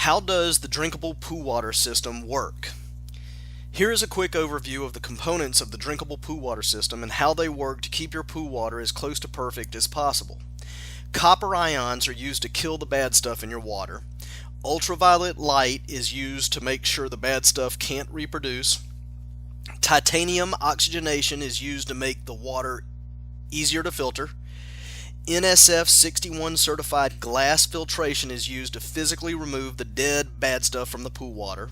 How does the drinkable poo water system work? Here is a quick overview of the components of the drinkable poo water system and how they work to keep your poo water as close to perfect as possible. Copper ions are used to kill the bad stuff in your water. Ultraviolet light is used to make sure the bad stuff can't reproduce. Titanium oxygenation is used to make the water easier to filter. NSF 61 certified glass filtration is used to physically remove the dead bad stuff from the pool water.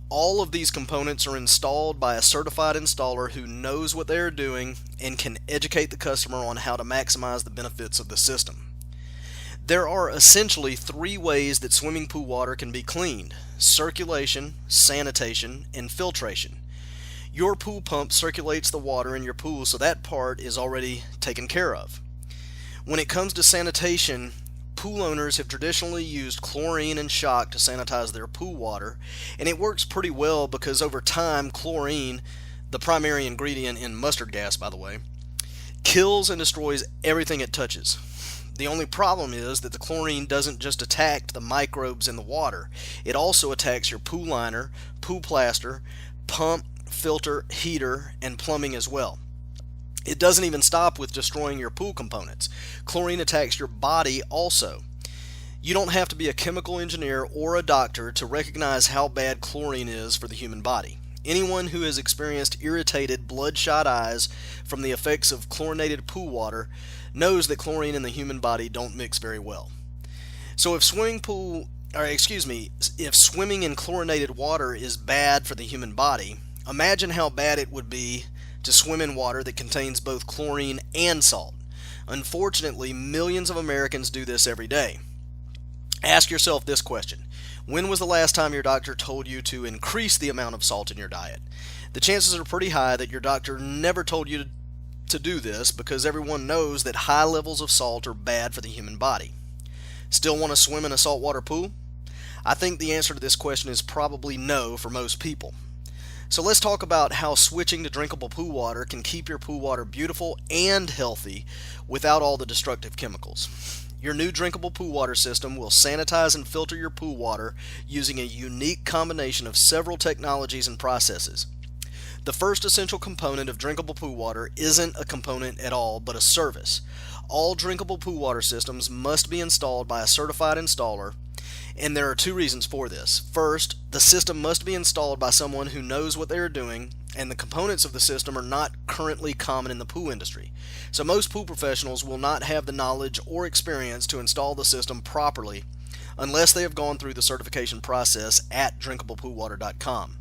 All of these components are installed by a certified installer who knows what they are doing and can educate the customer on how to maximize the benefits of the system. There are essentially three ways that swimming pool water can be cleaned: circulation, sanitation, and filtration. Your pool pump circulates the water in your pool, so that part is already taken care of. When it comes to sanitation, pool owners have traditionally used chlorine and shock to sanitize their pool water, and it works pretty well because over time chlorine, the primary ingredient in mustard gas by the way, kills and destroys everything it touches. The only problem is that the chlorine doesn't just attack the microbes in the water, it also attacks your pool liner, pool plaster, pump, filter, heater, and plumbing as well. It doesn't even stop with destroying your pool components. Chlorine attacks your body also. You don't have to be a chemical engineer or a doctor to recognize how bad chlorine is for the human body. Anyone who has experienced irritated, bloodshot eyes from the effects of chlorinated pool water knows that chlorine and the human body don't mix very well. So if swimming in chlorinated water is bad for the human body, imagine how bad it would be to swim in water that contains both chlorine and salt. Unfortunately, millions of Americans do this every day. Ask yourself this question: when was the last time your doctor told you to increase the amount of salt in your diet? The chances are pretty high that your doctor never told you to do this because everyone knows that high levels of salt are bad for the human body. Still want to swim in a saltwater pool? I think the answer to this question is probably no for most people. So let's talk about how switching to drinkable pool water can keep your pool water beautiful and healthy without all the destructive chemicals. Your new drinkable pool water system will sanitize and filter your pool water using a unique combination of several technologies and processes. The first essential component of drinkable pool water isn't a component at all, but a service. All drinkable pool water systems must be installed by a certified installer, and there are two reasons for this. First, the system must be installed by someone who knows what they are doing, and the components of the system are not currently common in the pool industry. So most pool professionals will not have the knowledge or experience to install the system properly unless they have gone through the certification process at drinkablepoolwater.com.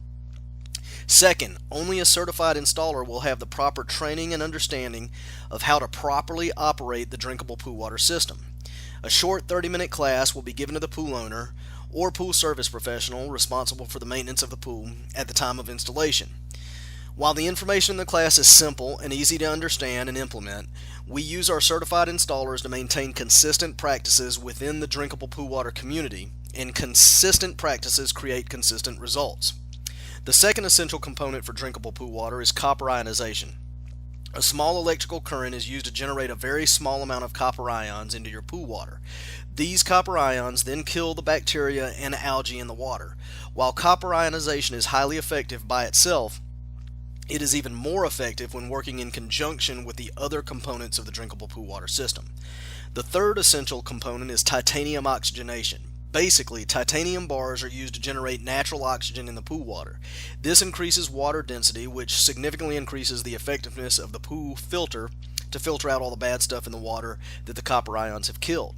Second, only a certified installer will have the proper training and understanding of how to properly operate the drinkable pool water system. A short 30-minute class will be given to the pool owner or pool service professional responsible for the maintenance of the pool at the time of installation. While the information in the class is simple and easy to understand and implement, we use our certified installers to maintain consistent practices within the drinkable pool water community, and consistent practices create consistent results. The second essential component for drinkable pool water is copper ionization. A small electrical current is used to generate a very small amount of copper ions into your pool water. These copper ions then kill the bacteria and algae in the water. While copper ionization is highly effective by itself, it is even more effective when working in conjunction with the other components of the drinkable pool water system. The third essential component is titanium oxygenation. Basically, titanium bars are used to generate natural oxygen in the pool water. This increases water density, which significantly increases the effectiveness of the pool filter to filter out all the bad stuff in the water that the copper ions have killed.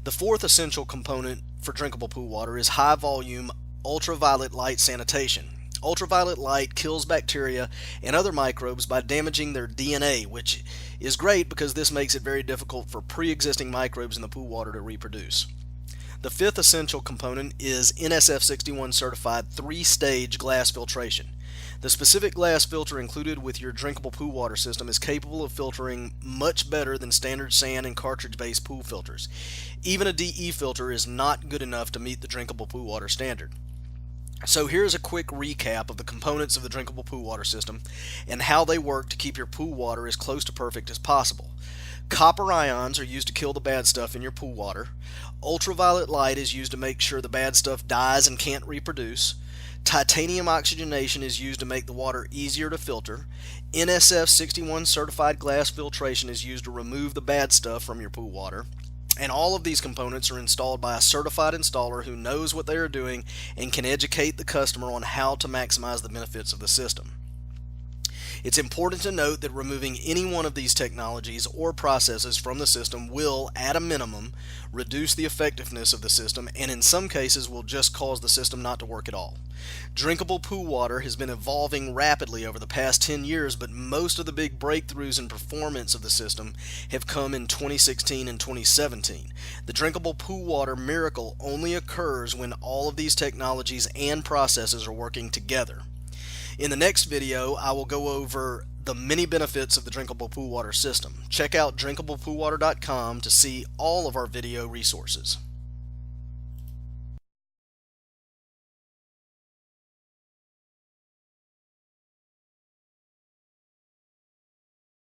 The fourth essential component for drinkable pool water is high volume ultraviolet light sanitation. Ultraviolet light kills bacteria and other microbes by damaging their DNA, which is great because this makes it very difficult for pre-existing microbes in the pool water to reproduce. The fifth essential component is NSF 61 certified 3-stage glass filtration. The specific glass filter included with your drinkable pool water system is capable of filtering much better than standard sand and cartridge-based pool filters. Even a DE filter is not good enough to meet the drinkable pool water standard. So here's a quick recap of the components of the drinkable pool water system and how they work to keep your pool water as close to perfect as possible. Copper ions are used to kill the bad stuff in your pool water. Ultraviolet light is used to make sure the bad stuff dies and can't reproduce. Titanium oxygenation is used to make the water easier to filter. NSF 61 certified glass filtration is used to remove the bad stuff from your pool water. And all of these components are installed by a certified installer who knows what they are doing and can educate the customer on how to maximize the benefits of the system. It's important to note that removing any one of these technologies or processes from the system will, at a minimum, reduce the effectiveness of the system and in some cases will just cause the system not to work at all. Drinkable pool water has been evolving rapidly over the past 10 years, but most of the big breakthroughs in performance of the system have come in 2016 and 2017. The drinkable pool water miracle only occurs when all of these technologies and processes are working together. In the next video, I will go over the many benefits of the drinkable pool water system. Check out drinkablepoolwater.com to see all of our video resources.